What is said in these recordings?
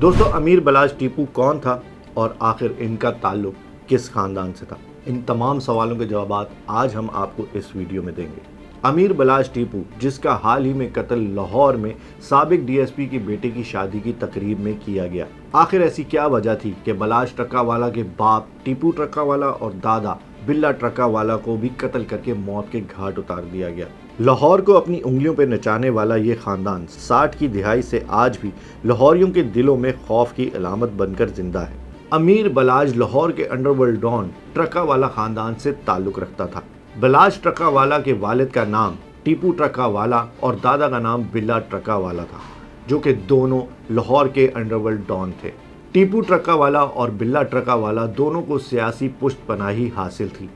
दोस्तों, अमीर बलाज टीपू कौन था और आखिर इनका ताल्लुक किस खानदान से था? इन तमाम सवालों के जवाब आज हम आपको इस वीडियो में देंगे। अमीर बलाज टीपू, जिसका हाल ही में कत्ल लाहौर में साबिक डीएसपी की बेटे की शादी की तकरीब में किया गया, आखिर ऐसी क्या वजह थी कि बलाज ट्रकावाला के बाप टीपू ट्रकावाला और दादा बिल्ला ट्रकावाला को भी कत्ल करके मौत के घाट उतार दिया गया? लाहौर को अपनी उंगलियों पर नचाने वाला ये खानदान 60 की दिहाई से आज भी लाहौरियों के दिलों में खौफ की अलामत बनकर जिंदा है। अमीर बलाज लाहौर के अंडरवर्ल्ड डॉन ट्रकावाला खानदान से ताल्लुक रखता था। बलाज ट्रकावाला के वालिद का नाम टीपू ट्रकावाला और दादा का नाम बिल्ला ट्रकावाला था, जो कि दोनों लाहौर के अंडरवर्ल्ड डॉन थे। टीपू ट्रकावाला और बिल्ला ट्रकावाला दोनों को सियासी पुष्टपनाही हासिल थी।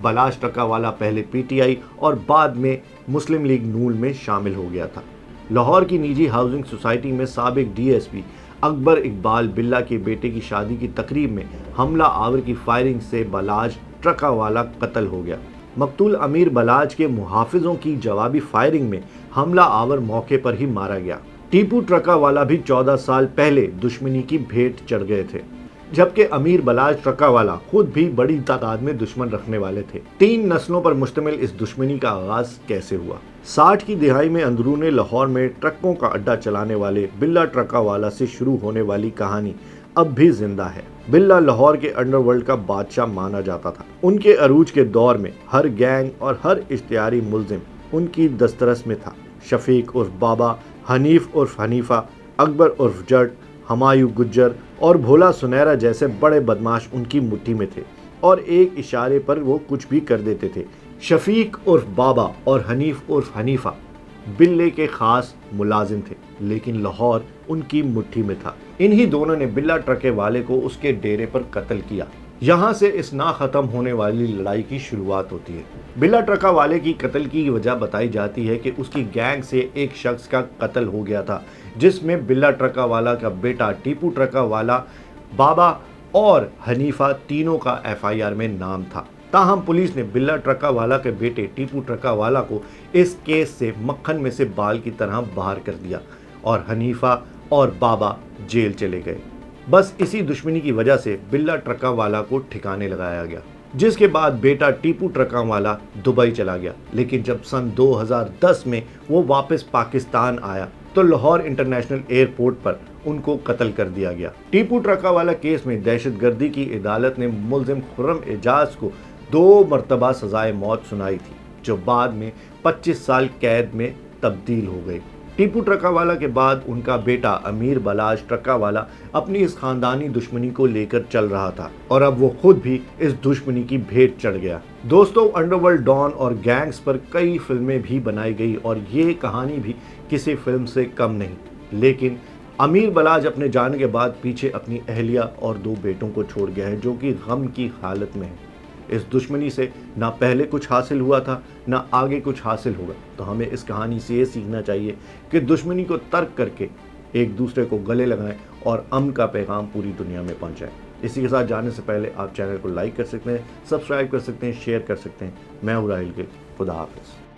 बलाज ट्रकावाला पहले पीटीआई और बाद में मुस्लिम लीग नून में शामिल हो गया था। लाहौर की निजी हाउसिंग सोसाइटी में साबिक डीएसपी अकबर इकबाल बिल्ला के बेटे की शादी की तकरीब में हमला आवर की फायरिंग से बलाज ट्रकावाला कत्ल हो गया। मकतूल अमीर बलाज के मुहाफिजों की जवाबी फायरिंग में हमला आवर मौके पर ही मारा गया। टीपू ट्रकावाला भी 14 साल पहले दुश्मनी की भेंट चढ़ गए थे, जबकि अमीर बलाज ट्रकावाला खुद भी बड़ी तादाद में दुश्मन रखने वाले थे। 3 नस्लों पर मुश्तमिल इस दुश्मनी का आगाज कैसे हुआ? 60 की दिहाई में अंदरूने लाहौर में ट्रकों का अड्डा चलाने वाले बिल्ला ट्रकावाला से शुरू होने वाली कहानी अब भी जिंदा है। बिल्ला लाहौर के अंडरवर्ल्ड का बादशाह माना जाता था। उनके अरूज के दौर में हर गैंग और हर इश्तिहारी मुल्जिम उनकी दस्तरस में था। शफीक उर्फ बाबा, हनीफ उर्फ हनीफा, अकबर उर्फ जट, हमायूं गुज्जर और भोला सुनहरा जैसे बड़े बदमाश उनकी मुट्ठी में थे और एक इशारे पर वो कुछ भी कर देते थे। शफीक उर्फ बाबा और हनीफ उर्फ हनीफा बिल्ले के खास मुलाजिम थे, लेकिन लाहौर उनकी मुट्ठी में था। इन्हीं दोनों ने बिल्ला ट्रके वाले को उसके डेरे पर कत्ल किया। यहाँ से इस ना खत्म होने वाली लड़ाई की शुरुआत होती है। बिल्ला ट्रका वाले की कत्ल की वजह बताई जाती है कि उसकी गैंग से एक शख्स का कत्ल हो गया था, जिसमें बिल्ला ट्रका वाला का बेटा टीपू ट्रका वाला, बाबा और हनीफा तीनों का एफआईआर में नाम था। ताहम पुलिस ने बिल्ला ट्रका वाला के बेटे टीपू ट्रका वाला को इस केस से मक्खन में से बाल की तरह बाहर कर दिया और हनीफा और बाबा जेल चले गए। बस इसी दुश्मनी की वजह से बिल्ला ट्रकावाला को ठिकाने लगाया गया, जिसके बाद बेटा टीपू ट्रकावाला दुबई चला गया। लेकिन जब सन 2010 में वो वापस पाकिस्तान आया तो लाहौर इंटरनेशनल एयरपोर्ट पर उनको कत्ल कर दिया गया। टीपू ट्रकावाला केस में दहशतगर्दी की अदालत ने मुल्जिम खुर्रम एजाज को 2 मरतबा सजाए मौत सुनाई थी, जो बाद में 25 साल कैद में तब्दील हो गई। टीपू ट्रकावाला के बाद उनका बेटा अमीर बलाज ट्रकावाला अपनी इस खानदानी दुश्मनी को लेकर चल रहा था और अब वो खुद भी इस दुश्मनी की भेंट चढ़ गया। दोस्तों, अंडरवर्ल्ड डॉन और गैंग्स पर कई फिल्में भी बनाई गई और ये कहानी भी किसी फिल्म से कम नहीं, लेकिन अमीर बलाज अपने जाने के बाद पीछे अपनी अहलिया और 2 बेटों को छोड़ गया है, जो कि गम की हालत में है। इस दुश्मनी से ना पहले कुछ हासिल हुआ था, ना आगे कुछ हासिल होगा। तो हमें इस कहानी से ये सीखना चाहिए कि दुश्मनी को तर्क करके एक दूसरे को गले लगाएं और अमन का पैगाम पूरी दुनिया में पहुंचाएं। इसी के साथ जाने से पहले आप चैनल को लाइक कर सकते हैं, सब्सक्राइब कर सकते हैं, शेयर कर सकते हैं। मैं हूं राहिल गिल। खुदा हाफिज़।